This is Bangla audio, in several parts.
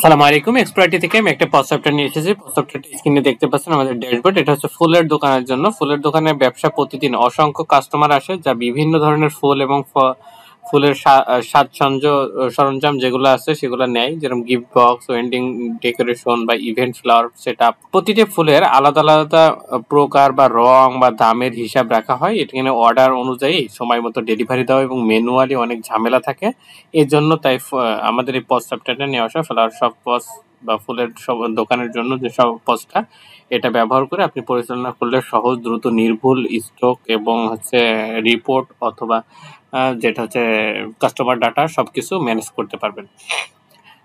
আসসালামু আলাইকুম। এক্সপার্টি থেকে আমি একটা পজ সফটওয়্যার নিয়ে এসেছি। পজ সফটওয়্যারটি স্ক্রিনে দেখতে পাচ্ছেন আমাদের ড্যাশবোর্ড। এটা হচ্ছে ফুলের দোকানের জন্য। ফুলের দোকানের ব্যবসা প্রতিদিন অসংখ্য কাস্টমার আসে যা বিভিন্ন ধরনের ফুল এবং ফুলের সাজসজ্জ সরঞ্জাম যেগুলো আছে সেগুলো নেয়, যেরকম গিফট বক্স, ওয়েডিং ডেকোরেশন বা ইভেন্ট ফ্লাওয়ার সেটআপ। প্রতিটি ফুলের আলাদা আলাদা প্রকার বা রং বা দামের হিসাব রাখা হয়। এখানে অর্ডার অনুযায়ী সময় মতো ডেলিভারি দেওয়া এবং ম্যানুয়ালি অনেক ঝামেলা থাকে। এর জন্য তাই আমাদের এই পজ সফটওয়্যারটা নিয়ে আসা। ফ্লাওয়ার শপ পজ বা ফুলের সব দোকানের জন্য যে সব পজটা, এটা ব্যবহার করে আপনি পরিচালনা করলে সহজ, দ্রুত, নির্ভুল স্টক এবং হচ্ছে রিপোর্ট অথবা যেটা হচ্ছে কাস্টমার ডাটা সবকিছু ম্যানেজ করতে পারবেন।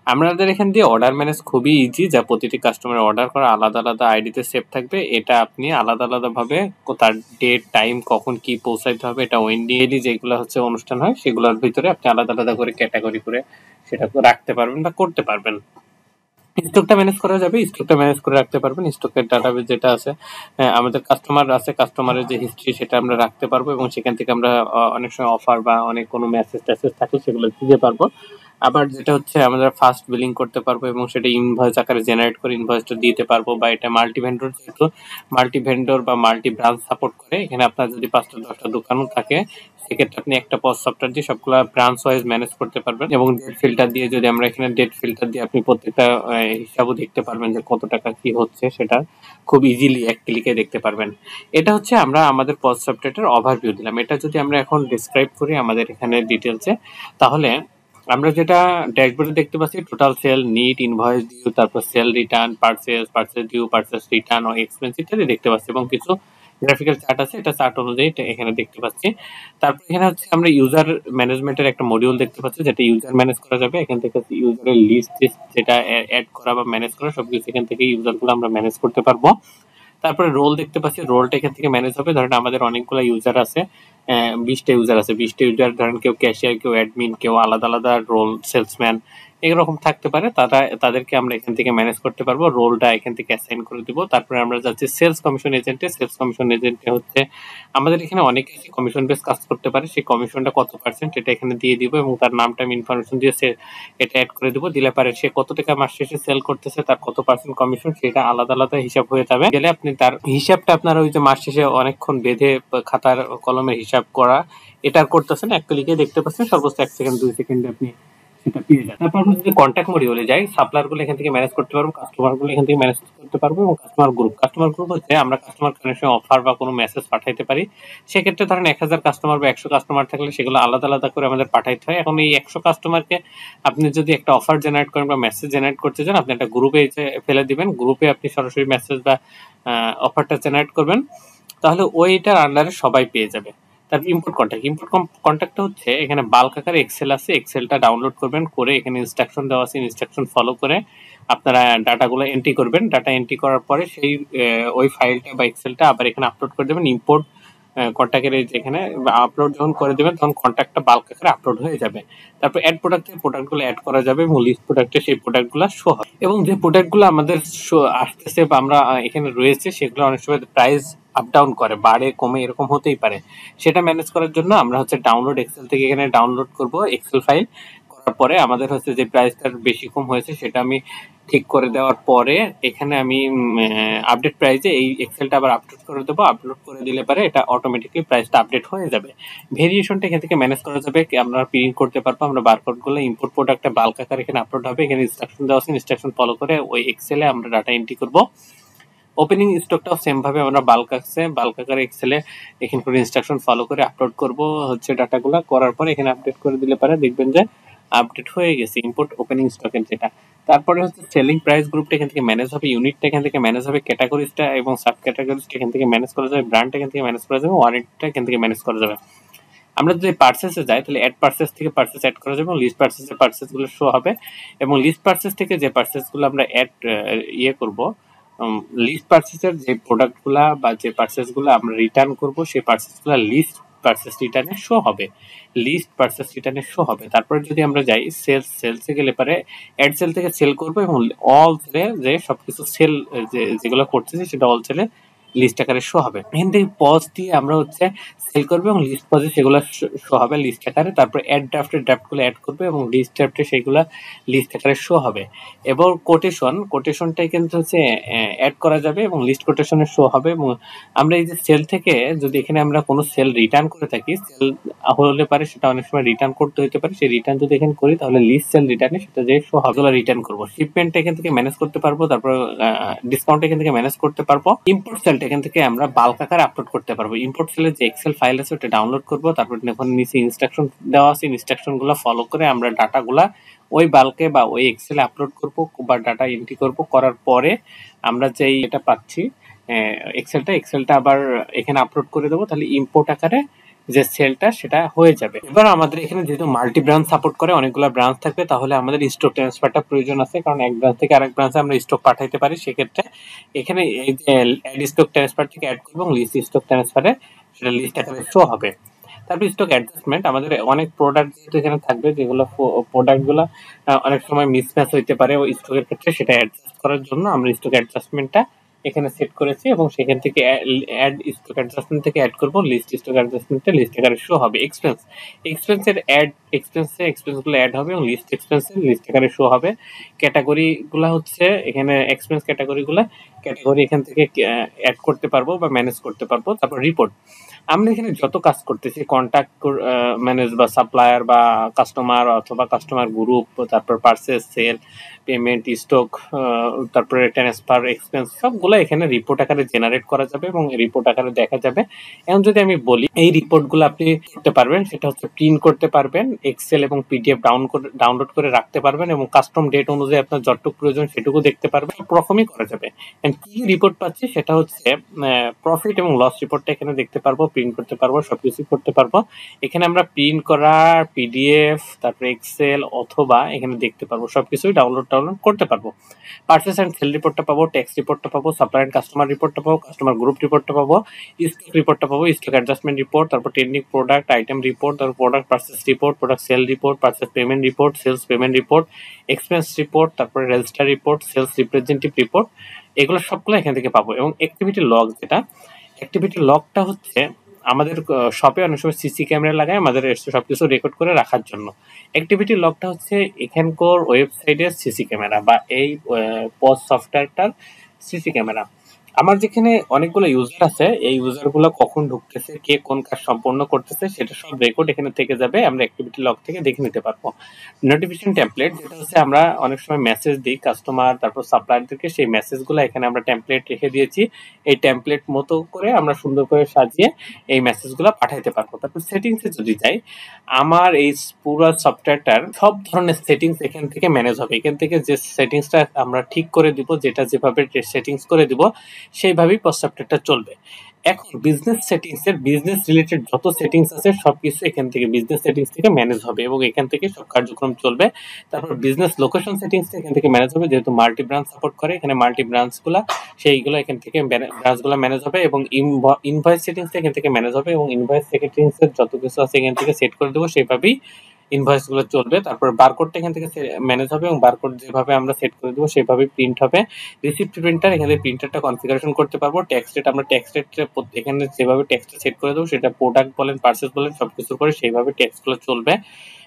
আমাদের এখান দিয়ে অর্ডার ম্যানেজ খুবই ইজি, যা প্রতিটি কাস্টমারের অর্ডার করা আলাদা আলাদা আইডিতে সেভ থাকবে। এটা আপনি আলাদা আলাদাভাবে তার ডেট, টাইম, কখন কি পৌঁছাইতে হবে, এটা ডেইলি যেগুলো হচ্ছে অনুষ্ঠান হয় সেগুলোর ভিতরে আপনি আলাদা আলাদা করে ক্যাটাগরি করে সেটা রাখতে পারবেন বা করতে পারবেন। স্টকটা ম্যানেজ করা যাবে, স্টকটা ম্যানেজ করে রাখতে পারবেন। স্টকের ডাটাবেস যেটা আছে, আমাদের কাস্টমার আছে, কাস্টমারের যে হিস্ট্রি সেটা আমরা রাখতে পারবো এবং সেখান থেকে আমরা অনেক সময় অফার বা অনেক কোনো মেসেজ ট্যাসেজ থাকলে সেগুলো দিতে পারবো। আবার যেটা হচ্ছে আমরা ফাস্ট বিলিং করতে পারবো এবং সেটা ইনভয়েস আকারে জেনারেট করে ইনভয়েসটা দিতে পারবো। বা এটা মাল্টি ভেন্ডর, যেহেতু মাল্টি ভেন্ডর বা মাল্টি ব্রাঞ্চ সাপোর্ট করে, এখানে আপনার যদি 5টা 10টা দোকানও থাকে সেক্ষেত্রে আপনি একটা পজ সফটওয়্যার দিয়ে সবগুলা ব্রাঞ্চ ওয়াইজ ম্যানেজ করতে পারবেন। এবং ডেট ফিল্টার দিয়ে, যদি আমরা এখানে ডেট ফিল্টার দিয়ে আপনি প্রত্যেকটা হিসাবও দেখতে পারবেন যে কত টাকা কি হচ্ছে, সেটা খুব ইজিলি এক ক্লিকে দেখতে পারবেন। এটা হচ্ছে আমরা আমাদের পজ সফটওয়্যারটার ওভারভিউ দিলাম। এটা যদি আমরা এখন ডিসক্রাইব করি আমাদের এখানে ডিটেলসে, তাহলে আমরা যেটা ড্যাশবোর্ডে দেখতে পাচ্ছি, total sale, net, invoice due, তারপর sale return, purchase due, purchase return ও এক্সপেন্স ইত্যাদি দেখতে পাচ্ছি এবং কিছু গ্রাফিক্যাল চার্ট আছে, এটা চার্ট অনুযায়ী এখানে দেখতে পাচ্ছি। তারপর এখানে হচ্ছে আমরা ইউজার ম্যানেজমেন্টের একটা মডিউল দেখতে পাচ্ছি, যেটা ইউজার ম্যানেজ করা যাবে। এখান থেকে ইউজারের লিস্ট যেটা অ্যাড করা বা ম্যানেজ করা সবকিছু এখান থেকে ইউজারগুলো আমরা ম্যানেজ করতে পারবো। তারপরে রোল দেখতে পাচ্ছি, রোলটা এখান থেকে ম্যানেজ হবে। ধরেন আমাদের অনেকগুলো ইউজার আছে, 20টা ইউজার আছে। 20টা ইউজার, ধরেন কেউ ক্যাশিয়ার, কেউ অ্যাডমিন, কেউ আলাদা আলাদা রোল, সেলসম্যান এরকম থাকতে পারে। তাদেরকে আমরা এখান থেকে ম্যানেজ করতে পারবো। রোলটা এখান থেকে অ্যাসাইন করে দিব। তারপরে আমরা যাচ্ছি সেলস কমিশন এজেন্টে। সেলস কমিশন এজেন্টে হচ্ছে আমাদের এখানে অনেকে কমিশন বেস কাজ করতে পারে, সেই কমিশনটা কত পার্সেন্ট এটা এখানে দিয়ে দিব এবং তার নাম টাইম ইনফরমেশন দিয়ে এটা অ্যাড করে দিব। দিলে পারে সে কত টাকা মাস শেষে সেল করতেছে, তার কত পার্সেন্ট কমিশন, সেটা আলাদা আলাদা হিসাব হয়ে যাবে। গেলে আপনি তার হিসাবটা আপনার ওই যে মাস শেষে অনেকক্ষণ বেঁধে খাতার কলমে হিসাব করা, এটা করতেছেন, এক ক্লিকে দেখতে পাচ্ছেন, সর্বোচ্চ 1 সেকেন্ড 2 সেকেন্ডে আপনি সেটা পেয়ে যান। তারপর আমরা যদি কন্ট্যাক্ট মডিউলে যাই, সাপ্লায়ার গুলো এখান থেকে ম্যানেজ করতে পারবো, কাস্টমার গুলো এখান থেকে ম্যানেজ করতে পারবো এবং কাস্টমার গ্রুপ হচ্ছে আমরা কাস্টমার কানেকশন অফার বা কোনো মেসেজ পাঠাইতে পারি। সেক্ষেত্রে ধরেন 1000 কাস্টমার বা 100 কাস্টমার থাকলে সেগুলো আলাদা আলাদা করে আমাদের পাঠাইতে হয়। এখন এই 100 কাস্টমারকে আপনি যদি একটা অফার জেনারেট করেন বা মেসেজ জেনারেট করতে চান, আপনি একটা গ্রুপে ফেলে দিবেন। গ্রুপে আপনি সরাসরি মেসেজ বা অফারটা জেনারেট করবেন, তাহলে ওইটার আন্ডারে সবাই পেয়ে যাবে। তারপর ইম্পোর্ট কন্ট্যাক্টটা হচ্ছে এখানে বাল্ক আকারে এক্সেল আছে, এক্সেলটা ডাউনলোড করবেন, করে এখানে ইনস্ট্রাকশন দেওয়া আছে, ইনস্ট্রাকশন ফলো করে আপনারা ডাটাগুলো এন্ট্রি করবেন। ডাটা এন্ট্রি করার পরে সেই ওই ফাইলটা বা এক্সেলটা আবার এখানে আপলোড করে দেবেন। ইম্পোর্ট কন্ট্যাক্টের যেখানে আপলোড যখন করে দেবেন তখন কন্ট্যাক্টটা বাল্ক আকারে আপলোড হয়ে যাবে। তারপর অ্যাড প্রোডাক্টে প্রোডাক্টগুলো অ্যাড করা যাবে এবং লিস্ট প্রোডাক্টে সেই প্রোডাক্টগুলো শো হয়। এবং যে প্রোডাক্টগুলো আমাদের শো আসতেছে বা আমরা এখানে রয়েছে, সেগুলো অনেক সময় প্রাইস আপ ডাউন করে, বাড়ে কমে এরকম হতেই পারে। সেটা ম্যানেজ করার জন্য আমরা হচ্ছে ডাউনলোড এক্সেল থেকে এখানে ডাউনলোড করব এক্সেল ফাইল। করার পরে আমাদের হচ্ছে যে প্রাইসটার বেশি কম হয়েছে সেটা আমি ঠিক করে দেওয়ার পরে এখানে আমি আপডেট প্রাইসে এই এক্সেলটা আবার আপলোড করে দেবো। আপলোড করে দিলে পারে এটা অটোমেটিকলি প্রাইসটা আপডেট হয়ে যাবে। ভেরিয়েশনটা এখান থেকে ম্যানেজ করা যাবে, আমরা প্রিন্ট করতে পারবো। আমরা বারকোডগুলো ইম্পোর্ট প্রোডাক্টটা বাল্ক আকারে এখানে আপলোড হবে, এখানে ইনস্ট্রাকশন দেওয়া আছে, ইনস্ট্রাকশন ফলো করে ওই এক্সেলে আমরা ডাটা এন্ট্রি করব। ওপেনিং স্টকটাও সেম ভাবে আমরা বাল্ক আকারে এক্সেলে এখানে করে ইনস্ট্রাকশন ফলো করে আপলোড করব হচ্ছে ডাটাগুলো। করার পরে এখানে আপডেট করে দিলে পারে দেখবেন যে আপডেট হয়ে গেছে ইম্পোর্ট ওপেনিং স্টকের যেটা। তারপরে হচ্ছে সেলিং প্রাইস গ্রুপটা এখান থেকে ম্যানেজ হবে, ইউনিটটা এখান থেকে ম্যানেজ হবে, ক্যাটাগরিজটা এবং সাব ক্যাটাগরিজটা এখান থেকে ম্যানেজ করা যাবে, ব্র্যান্ডটা এখান থেকে ম্যানেজ করা যাবে, ওয়ারেন্টিটা এখান থেকে ম্যানেজ করা যাবে। আমরা যদি পার্সেসে যাই তাহলে অ্যাড পার্সেস থেকে পার্সেস অ্যাড করা যাবে এবং লিস্ট পার্সেসের পার্সেসগুলো শো হবে। এবং লিস্ট পার্সেস থেকে যে পার্সেসগুলো আমরা অ্যাড করব, লিস্ট পার্সেসের যে প্রোডাক্টগুলা বা যে পার্সেসগুলো আমরা রিটার্ন করব, সেই পার্সেসগুলো লিস্ট পার্সেস রিটার্নে শো হবে, লিস্ট পার্সেস রিটার্নে শো হবে। তারপরে যদি আমরা যাই সেলসে গেলে পারে অ্যাড সেল থেকে সেল করবো এবং অল সেলে যে সবকিছু সেল যেগুলো করতেছি সেটা অল সেলে লিস্ট আকারে শো হবে। এখান থেকে পজ দিয়ে আমরা হচ্ছে সেল করবো এবং লিস্ট পজে সেগুলো শো হবে লিস্ট আকারে। তারপর অ্যাড ড্রাফটগুলো অ্যাড করবে এবং লিস্ট ড্রাফটে সেগুলো লিস্ট আকারে শো হবে। এবং কোটেশনটাই কিন্তু হচ্ছে অ্যাড করা যাবে এবং লিস্ট কোটেশনে শো হবে। এবং আমরা এই যে সেল থেকে যদি এখানে আমরা কোনো সেল রিটার্ন করে থাকি, সেল হলে পারে সেটা অনেক সময় রিটার্ন করতে হতে পারে, সেই রিটার্ন যদি এখানে করি তাহলে লিস্ট সেল রিটার্নে সেটা যে শো হবে রিটার্ন করবো। শিপমেন্টটা এখান থেকে ম্যানেজ করতে পারবো, তারপর ডিসকাউন্ট এখান থেকে ম্যানেজ করতে পারবো। ইম্পোর্ট সেলটা এখান থেকে আমরা বাল্ক আকারে আপলোড করতে পারবো। ইম্পোর্ট সেলের যে এক্সেল ফাইল আছে ওটা ডাউনলোড করবো, তারপর এখন নিচে ইনস্ট্রাকশন দেওয়া আছে, ইনস্ট্রাকশনগুলো ফলো করে আমরা ডাটাগুলা ওই বাল্কে বা ওই এক্সেলে আপলোড করবো বা ডাটা এন্ট্রি করবো। করার পরে আমরা যেই এটা পাচ্ছি এক্সেলটা আবার এখানে আপলোড করে দেবো, তাহলে ইম্পোর্ট আকারে যে সেলটা সেটা হয়ে যাবে। এবার আমাদের এখানে যেহেতু মাল্টি ব্রাঞ্চ সাপোর্ট করে, অনেকগুলো ব্রাঞ্চ থাকবে, তাহলে আমাদের স্টক ট্রান্সফারটা প্রয়োজন আছে, কারণ এক ব্রাঞ্চ থেকে আরেক ব্রাঞ্চে আমরা স্টক পাঠাইতে পারি। সেক্ষেত্রে এখানে এই যে অ্যাড স্টক ট্রান্সফার থেকে অ্যাড করবো এবং লিস্ট স্টক ট্রান্সফারে সেটা লিস্ট আকারে শো হবে। তারপর স্টক অ্যাডজাস্টমেন্ট, আমাদের অনেক প্রোডাক্ট যেহেতু এখানে থাকবে, যেগুলো প্রোডাক্টগুলো অনেক সময় মিসম্যাচ হইতে পারে ওই স্টকের ক্ষেত্রে, সেটা অ্যাডজাস্ট করার জন্য আমরা স্টক অ্যাডজাস্টমেন্টটা এখানে সেট করেছি এবং সেখান থেকে অ্যাড স্টক অ্যাডজাস্টমেন্ট থেকে অ্যাড করব লিস্ট স্টক অ্যাডজাস্টমেন্টে লিস্ট আকারে শো হবে। এক্সপেন্সের অ্যাড এক্সপেন্সগুলো অ্যাড হবে এবং লিস্ট এক্সপেন্সের লিস্ট আকারে শো হবে। ক্যাটাগরিগুলো হচ্ছে এখানে এক্সপেন্স ক্যাটাগরি এখান থেকে অ্যাড করতে পারবো বা ম্যানেজ করতে পারবো। তারপর রিপোর্ট, আমরা এখানে যত কাজ করতেছি কন্ট্যাক্ট ম্যানেজ বা সাপ্লায়ার বা কাস্টমার অথবা কাস্টমার গ্রুপ, তারপর পারচেজ, সেল, পেমেন্ট, স্টক, তারপরে ট্রান্সফার, এক্সপেন্স, সবগুলো এখানে রিপোর্ট আকারে জেনারেট করা যাবে এবং রিপোর্ট আকারে দেখা যাবে। এখন যদি আমি বলি এই রিপোর্টগুলো আপনি করতে পারবেন, সেটা হচ্ছে প্রিন্ট করতে পারবেন, এক্সেল এবং পিডিএফ ডাউনলোড করে রাখতে পারবেন এবং কাস্টম ডেট অনুযায়ী আপনার যতটুকু প্রয়োজন সেটুকু দেখতে পারবেন, সব রকমই করা যাবে। কি রিপোর্ট পাচ্ছি সেটা হচ্ছে প্রফিট এবং লস রিপোর্টটা এখানে দেখতে পারবো, প্রিন্ট করতে পারবো, সবকিছু করতে পারবো। এখানে আমরা প্রিন্ট করা পিডিএফ, তারপরে এক্সেল অথবা এখানে দেখতে পারবো, সবকিছুই ডাউনলোড করতে পারবো। পারচেস অ্যান্ড সেল রিপোর্টটা পাবো, ট্যাক্স রিপোর্টটা পাবো, সাপ্লাই অ্যান্ড কাস্টমার রিপোর্টটা পাবো, কাস্টমার গ্রুপ রিপোর্টটা পাবো, স্টক রিপোর্টটা পাবো, স্টক অ্যাডজাস্টমেন্ট রিপোর্ট, তারপর টেকনিক প্রোডাক্ট আইটেম রিপোর্ট, তারপর product purchase report, product sale report, purchase payment report, sales payment report, expense report, তারপরে register report, sales representative report, এগুলো সবগুলো এখান থেকে পাবো। এবং অ্যাক্টিভিটি লগ, যেটা অ্যাক্টিভিটি লগটা হচ্ছে আমাদের শপে অনেক সময় সিসি ক্যামেরা লাগায় আমাদের সবকিছু রেকর্ড করে রাখার জন্য। অ্যাক্টিভিটি লগটা হচ্ছে এখানকার ওয়েবসাইটের সিসি ক্যামেরা বা এই পজ সফটওয়্যারটার সিসি ক্যামেরা। আমার যেখানে অনেকগুলো ইউজার আছে, এই ইউজারগুলো কখন ঢুকতেছে, কে কোন কাজ সম্পন্ন করতেছে, সেটা সব রেকর্ড এখানে থেকে যাবে, আমরা অ্যাক্টিভিটি লগ থেকে দেখে নিতে পারবো। নোটিফিকেশন টেমপ্লেট, যেটা হচ্ছে আমরা অনেক সময় মেসেজ দিই কাস্টমার তারপর সাপ্লায়ারদেরকে, সেই মেসেজগুলো এখানে আমরা টেমপ্লেট রেখে দিয়েছি। এই টেমপ্লেট মতো করে আমরা সুন্দর করে সাজিয়ে এই মেসেজগুলো পাঠাইতে পারবো। তারপর সেটিংসে যদি যাই, আমার এই পুরো সফটওয়্যারটার সব ধরনের সেটিংস এখান থেকে ম্যানেজ হবে। এখান থেকে যে সেটিংসটা আমরা ঠিক করে দিব, যেটা যেভাবে সেটিংস করে দিব সেইভাবেই সফটওয়্যারটা চলবে। এখন বিজনেস সেটিংসের বিজনেস রিলেটেড যত সেটিংস আছে সবকিছু এখান থেকে বিজনেস সেটিংস থেকে ম্যানেজ হবে এবং এখান থেকে সব কার্যক্রম চলবে। তারপর বিজনেস লোকেশন সেটিংস এখান থেকে ম্যানেজ হবে, যেহেতু মাল্টি ব্রাঞ্চ সাপোর্ট করে এখানে মাল্টি ব্রাঞ্চগুলো, সেইগুলো এখান থেকে ব্রাঞ্চগুলো ম্যানেজ হবে। এবং ইনভয়েস সেটিংস এখান থেকে ম্যানেজ হবে এবং ইনভয়েস সেটিংসের যত কিছু আছে এখান থেকে সেট করে দেবো, সেইভাবেই ইনভয়েসগুলো চলবে। তারপর বারকোডটা এখান থেকে ম্যানেজ হবে এবং বারকোড যেভাবে আমরা সেট করে দেবো সেভাবেই প্রিন্ট হবে। রিসিপ্ট প্রিন্টার, এখানে প্রিন্টারটা কনফিগারেশন করতে পারবো। ট্যাক্স রেট, আমরা ট্যাক্স রেট এখানে যেভাবে ট্যাক্সটা সেট করে দেবো, সেটা প্রোডাক্ট বলেন পার্সেস বলেন সবকিছু করে সেইভাবে ট্যাক্সগুলো চলবে।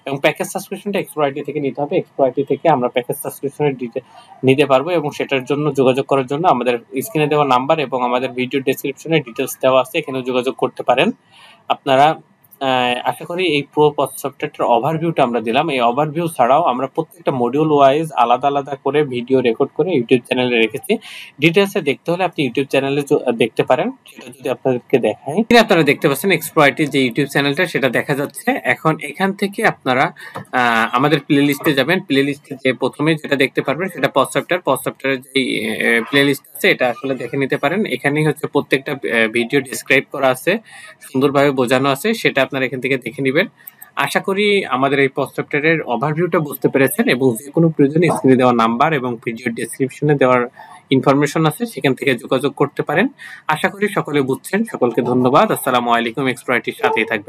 এবং প্যাকেজ সাবস্ক্রিপশনটা এক্সপ্রো আইডি থেকে নিতে হবে, এক্সপ্রো আইডি থেকে আমরা প্যাকেজ সাবস্ক্রিপশনের নিতে পারবো এবং সেটার জন্য যোগাযোগ করার জন্য আমাদের স্ক্রিনে দেওয়া নাম্বার এবং আমাদের ভিডিও ডেসক্রিপশনে ডিটেলস দেওয়া আছে, এখানে যোগাযোগ করতে পারেন আপনারা। আশা করি এই প্রো সফটওয়্যারটার ওভারভিউটা আমরা দিলাম। এই ওভারভিউ ছাড়াও আমরা প্রত্যেকটা মডিউল ওয়াইজ আলাদা আলাদা করে ভিডিও রেকর্ড করে ইউটিউব চ্যানেলে রেখেছি। ডিটেলসে দেখতে হলে আপনি ইউটিউব চ্যানেলে দেখতে পারেন, সেটা যদি আপনাদেরকে দেখাই। আপনারা দেখতে পাচ্ছেন এক্সপ্রো আইটি যে ইউটিউব চ্যানেলটা সেটা দেখা যাচ্ছে। এখন এখান থেকে আপনারা আমাদের প্লে লিস্টে যাবেন, প্লে লিস্টে যে প্রথমে যেটা দেখতে পারবেন সেটা পজ সফটওয়্যারের যে প্লে লিস্ট আছে এটা আসলে দেখে নিতে পারেন। এখানেই হচ্ছে প্রত্যেকটা ভিডিও ডিসক্রাইব করা আছে, সুন্দরভাবে বোঝানো আছে, সেটা আপনারা এখান থেকে দেখে নেবেন। আশা করি আমাদের এই পজ সফটওয়্যারের ওভারভিউটা বুঝতে পেরেছেন এবং যে কোনো প্রয়োজনে স্ক্রিনে দেওয়া নাম্বার এবং ভিডিও ডেসক্রিপশনে দেওয়ার ইনফরমেশন আছে, সেখান থেকে যোগাযোগ করতে পারেন। আশা করি সকলে বুঝছেন। সকলকে ধন্যবাদ। আসসালামু আলাইকুম। এক্সপ্রো আইটির সাথেই থাকবেন।